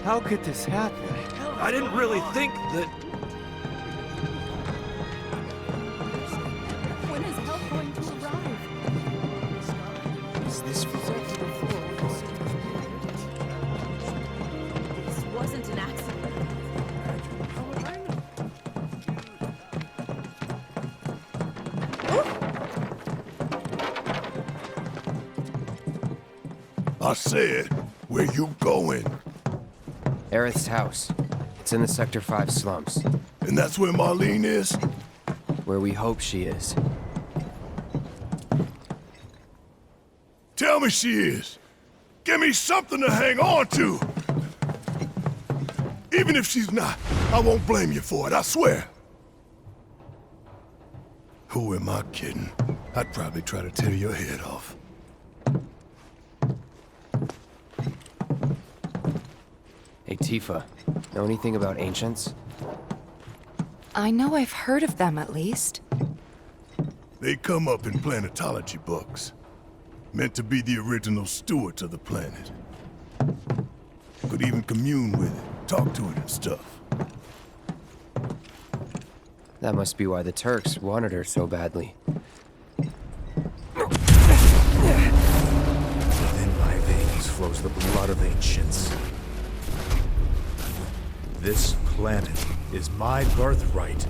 How could this happen? I didn't really think that... When is help going to arrive? Is this This wasn't an accident. I said, where you going? Aerith's house. It's in the Sector 5 slums. And that's where Marlene is? Where we hope she is. Tell me she is. Give me something to hang on to. Even if she's not, I won't blame you for it, I swear. Who am I kidding? I'd probably try to tear your head off. Hey, Tifa. Know anything about ancients? I know I've heard of them, at least. They come up in planetology books. Meant to be the original stewards of the planet. Could even commune with it, talk to it and stuff. That must be why the Turks wanted her so badly. Within my veins flows the blood of ancients. This planet is my birthright.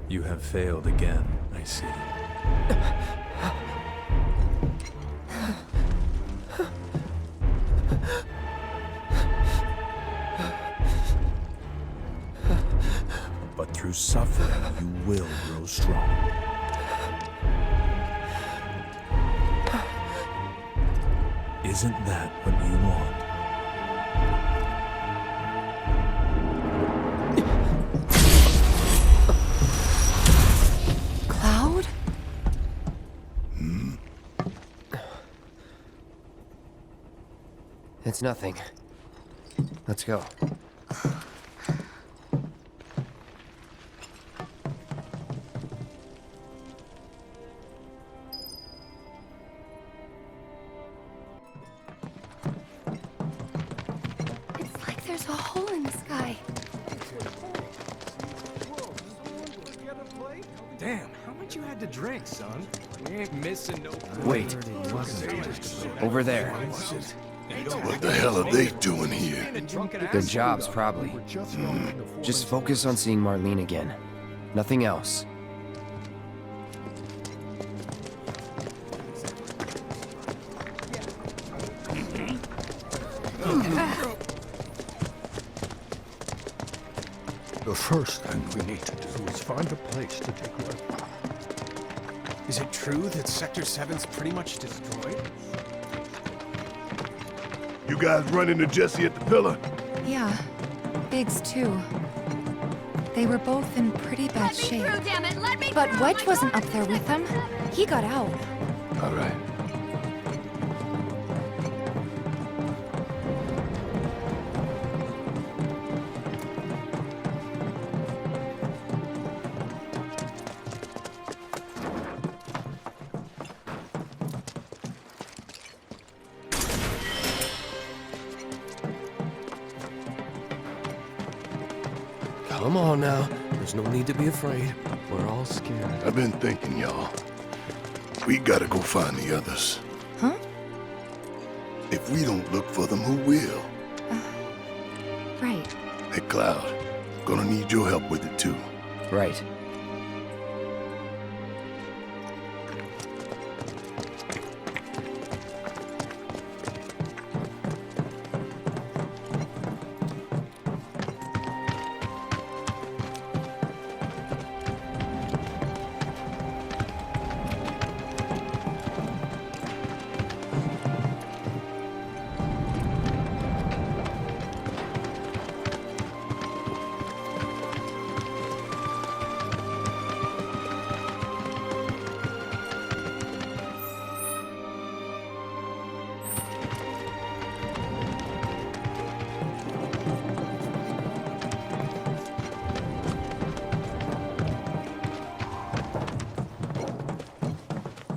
You have failed again, I see. But through suffering, you will grow strong. Isn't that what you want? Cloud? It's nothing. Let's go. It's like there's a hole in the sky. Damn, how much you had to drink, son? We ain't missing no... Wait. Over there. What the hell are they doing here? Their jobs, probably. Just focus on seeing Marlene again. Nothing else. The first thing we need to do is find a place to take her. Is it true that Sector 7's pretty much destroyed? You guys run into Jesse at the pillar? Yeah, Biggs too. They were both in pretty bad shape. Let me through, damn it! Let me But through! Wedge wasn't up there with them. He got out. All right. Come on now. There's no need to be afraid. We're all scared. I've been thinking, y'all. We gotta go find the others. Huh? If we don't look for them, who will? Right. Hey, Cloud. Gonna need your help with it, too. Right.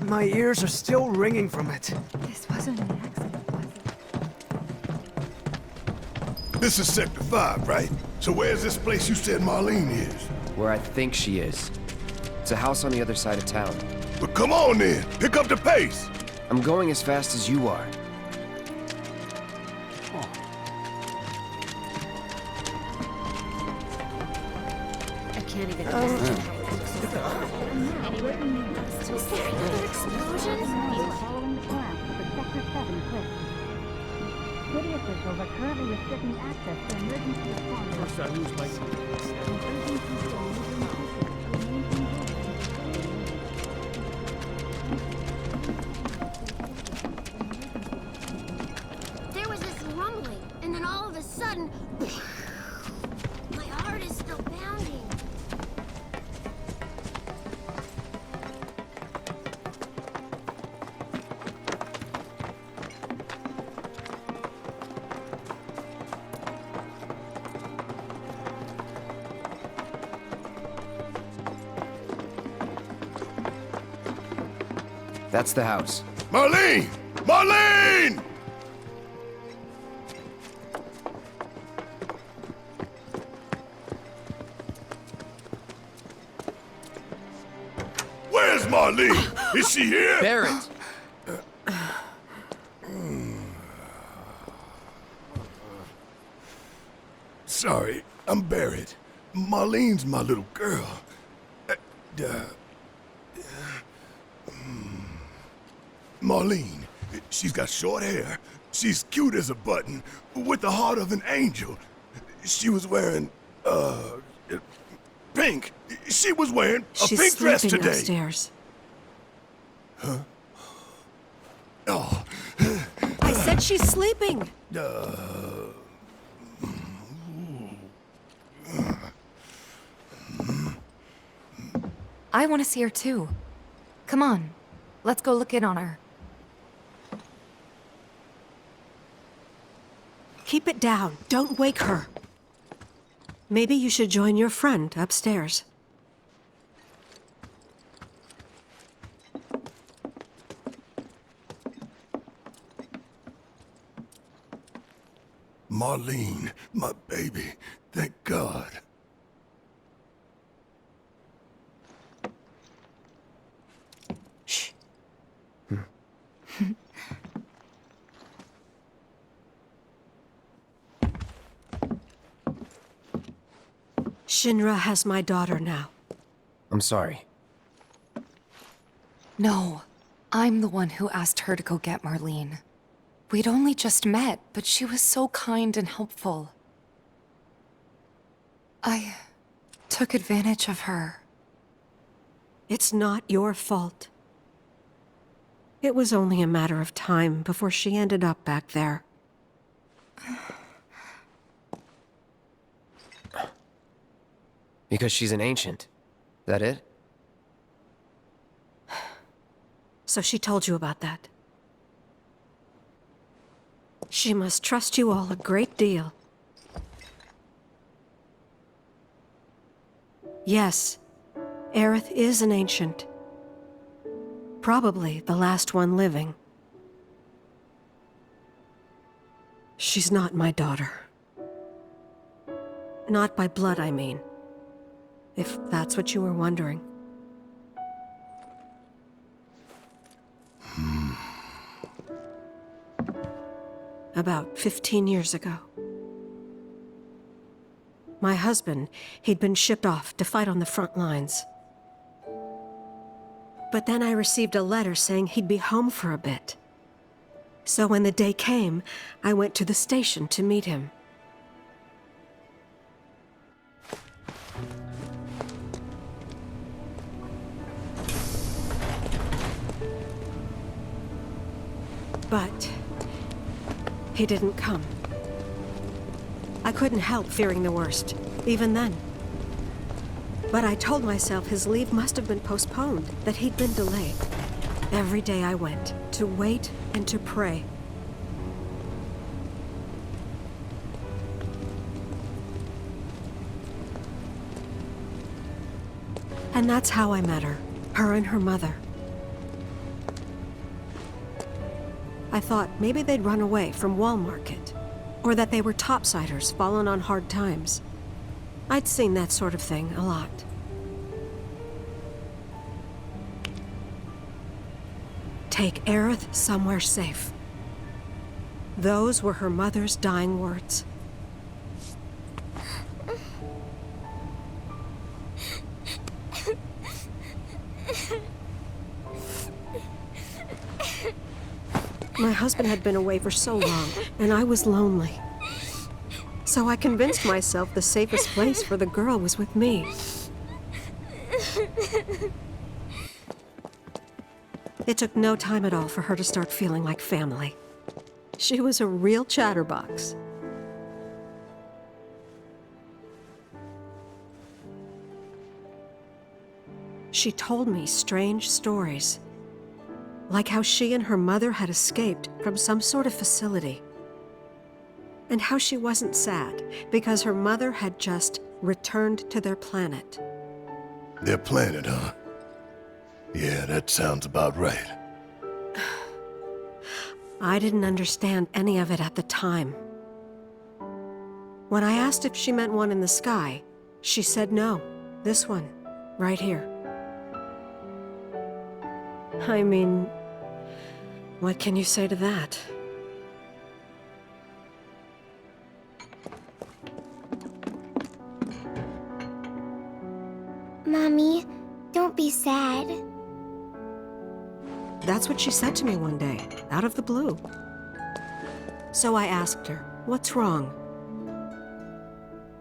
My ears are still ringing from it. This wasn't an accident, was it? This is Sector 5, right? So where's this place you said Marlene is? Where I think she is. It's a house on the other side of town. But come on then, pick up the pace. I'm going as fast as you are. I can't even imagine how it looks. Was there another explosion? Following the collapse of the Sector 7 cliff. City officials are currently restricting access to emergency responders. First I lose my son. There was this rumbling, and then all of a sudden, my heart is still pounding. That's the house. Marlene! Marlene! Where's Marlene? Is she here? Barrett! Sorry, I'm Barrett. Marlene's my little girl. Marlene, she's got short hair. She's cute as a button, with the heart of an angel. She was wearing, pink. She was wearing a She's pink dress sleeping today. upstairs. Oh, I said she's sleeping. I want to see her too. Come on, let's go look in on her. Keep it down. Don't wake her. Maybe you should join your friend upstairs. Marlene, my baby. Thank God. Shh. Shinra has my daughter now. I'm sorry. No, I'm the one who asked her to go get Marlene. We'd only just met, but she was so kind and helpful. I took advantage of her. It's not your fault. It was only a matter of time before she ended up back there. Because she's an ancient. That it? So she told you about that. She must trust you all a great deal. Yes, Aerith is an ancient. Probably the last one living. She's not my daughter. Not by blood, I mean. If that's what you were wondering. About 15 years ago. My husband, he'd been shipped off to fight on the front lines. But then I received a letter saying he'd be home for a bit. So when the day came, I went to the station to meet him. But he didn't come. I couldn't help fearing the worst, even then. But I told myself his leave must have been postponed, that he'd been delayed. Every day I went, to wait and to pray. And that's how I met her and her mother. I thought maybe they'd run away from Wall Market, or that they were topsiders fallen on hard times. I'd seen that sort of thing a lot. Take Aerith somewhere safe. Those were her mother's dying words. My husband had been away for so long, and I was lonely. So I convinced myself the safest place for the girl was with me. It took no time at all for her to start feeling like family. She was a real chatterbox. She told me strange stories, like how she and her mother had escaped from some sort of facility, and how she wasn't sad because her mother had just returned to their planet. Their planet, huh? Yeah, that sounds about right. I didn't understand any of it at the time. When I asked if she meant one in the sky, she said no. This one, right here. I mean, what can you say to that? Mommy, don't be sad. That's what she said to me one day, out of the blue. So I asked her, what's wrong?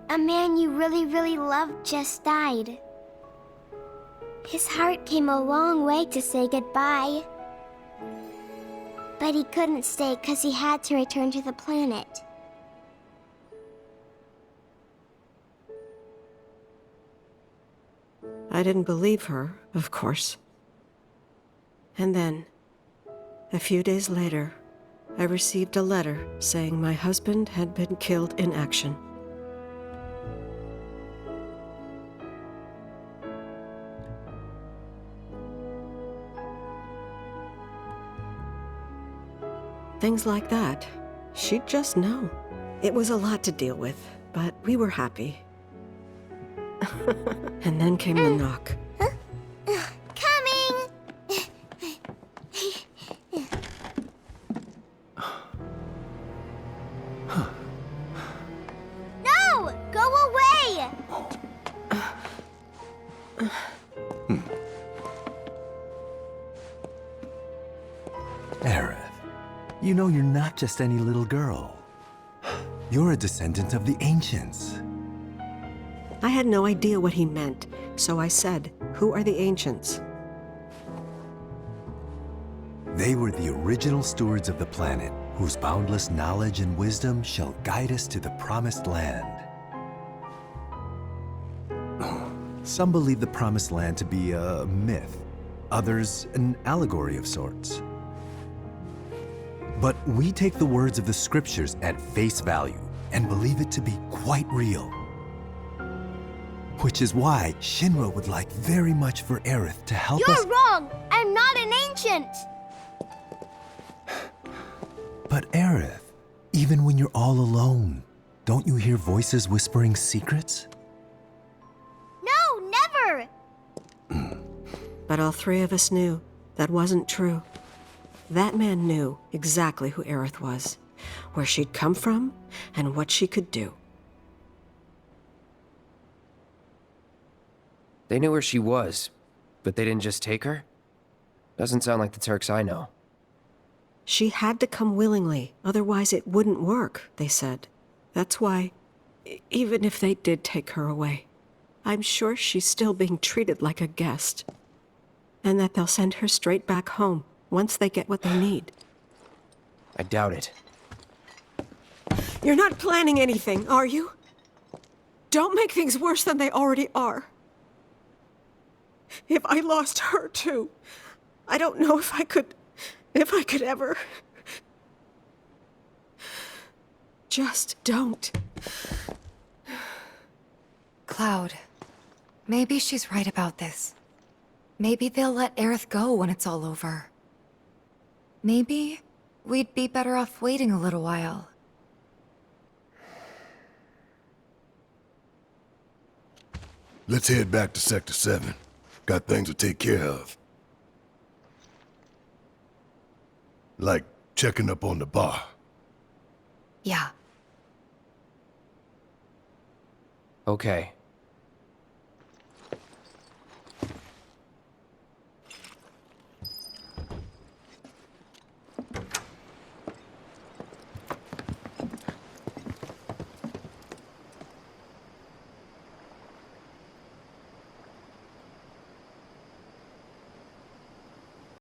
A man you really, really loved just died. His heart came a long way to say goodbye. But he couldn't stay because he had to return to the planet. I didn't believe her, of course. And then, a few days later, I received a letter saying my husband had been killed in action. Things like that, she'd just know. It was a lot to deal with, but we were happy. And then came the knock. Coming! No! Go away! Aerith, you know you're not just any little girl. You're a descendant of the Ancients. I had no idea what he meant, so I said, "Who are the Ancients?" They were the original stewards of the planet, whose boundless knowledge and wisdom shall guide us to the promised land. Some believe the promised land to be a myth, others an allegory of sorts. But we take the words of the scriptures at face value and believe it to be quite real. Which is why Shinra would like very much for Aerith to help us— You're wrong! I'm not an ancient! But Aerith, even when you're all alone, don't you hear voices whispering secrets? No, never! But all three of us knew that wasn't true. That man knew exactly who Aerith was, where she'd come from, and what she could do. They knew where she was, but they didn't just take her? Doesn't sound like the Turks I know. She had to come willingly, otherwise it wouldn't work, they said. That's why, even if they did take her away, I'm sure she's still being treated like a guest. And that they'll send her straight back home once they get what they need. I doubt it. You're not planning anything, are you? Don't make things worse than they already are. If I lost her too, I don't know if I could ever. Just don't. Cloud, maybe she's right about this. Maybe they'll let Aerith go when it's all over. Maybe we'd be better off waiting a little while. Let's head back to Sector 7. Got things to take care of. Like checking up on the bar. Yeah. Okay.